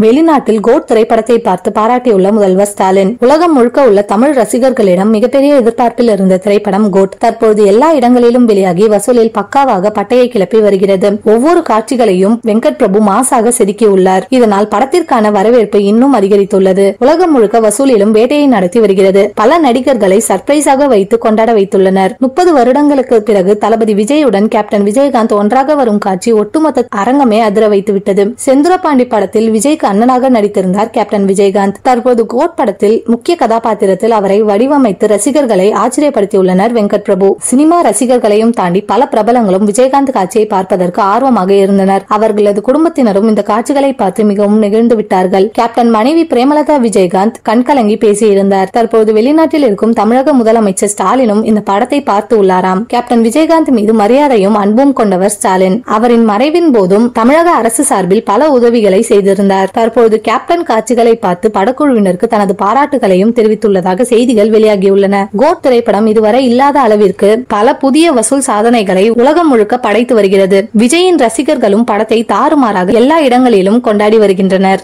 வெளிநாட்டில் கோட் திரைப்படத்தை பார்த்து பாராட்டியுள்ள முதல்வர் ஸ்டாலின். உலகம் முழுக்க உள்ள தமிழ் ரசிகர்களிடம் மிகப்பெரிய எதிர்பார்ப்பில் இருந்த திரைப்படம் கோட் தற்போது எல்லா இடங்களிலும் வெளியாகி வசூலில் பக்காவாக பட்டையை கிளப்பி வருகிறது. ஒவ்வொரு காட்சிகளையும் வெங்கட் பிரபு மாசாக செதுக்கியுள்ளார். இதனால் படத்திற்கான வரவேற்பு இன்னும் அதிகரித்துள்ளது. உலகம் முழுக்க வசூலிலும் வேட்டையை நடத்தி வருகிறது. பல நடிகர்களை சர்ப்ரைஸாக வைத்து கொண்டாட வைத்துள்ளனர். 30 வருடங்களுக்கு பிறகு தளபதி விஜயுடன் கேப்டன் விஜயகாந்த் ஒன்றாக வரும் காட்சி ஒட்டுமொத்த அரங்கமே அதிர வைத்துவிட்டது. செந்துரபாண்டி படத்தில் விஜய்க்கு அண்ணனாக நடித்திருந்தார் கேப்டன் விஜயகாந்த். தற்போது கோட் படத்தில் முக்கிய கதாபாத்திரத்தில் அவரை வடிவமைத்து ரசிகர்களை ஆச்சரியப்படுத்தியுள்ளனர் வெங்கட் பிரபு. சினிமா ரசிகர்களையும் தாண்டி பல பிரபலங்களும் விஜயகாந்த் காட்சியை பார்ப்பதற்கு ஆர்வமாக இருந்தனர். அவர்களது குடும்பத்தினரும் இந்த காட்சிகளை பார்த்து மிகவும் நெகிழ்ந்து விட்டார்கள். கேப்டன் மனைவி பிரேமலதா விஜயகாந்த் கண்கலங்கி பேசியிருந்தார். தற்போது வெளிநாட்டில் இருக்கும் தமிழக முதலமைச்சர் ஸ்டாலினும் இந்த படத்தை பார்த்து உள்ளாராம். கேப்டன் விஜயகாந்த் மீது மரியாதையும் அன்பும் கொண்டவர் ஸ்டாலின். அவரின் மறைவின் போதும் தமிழக அரசு சார்பில் பல உதவிகளை செய்திருந்தார். தற்போது கேப்டன் காட்சிகளை பார்த்து படக்குழுவினருக்கு தனது பாராட்டுகளையும் தெரிவித்துள்ளதாக செய்திகள் வெளியாகியுள்ளன. கோட் திரைப்படம் இதுவரை இல்லாத அளவிற்கு பல புதிய வசூல் சாதனைகளை உலகம் முழுக்க படைத்து வருகிறது. விஜயின் ரசிகர்களும் படத்தை தாறுமாறாக எல்லா இடங்களிலும் கொண்டாடி வருகின்றனர்.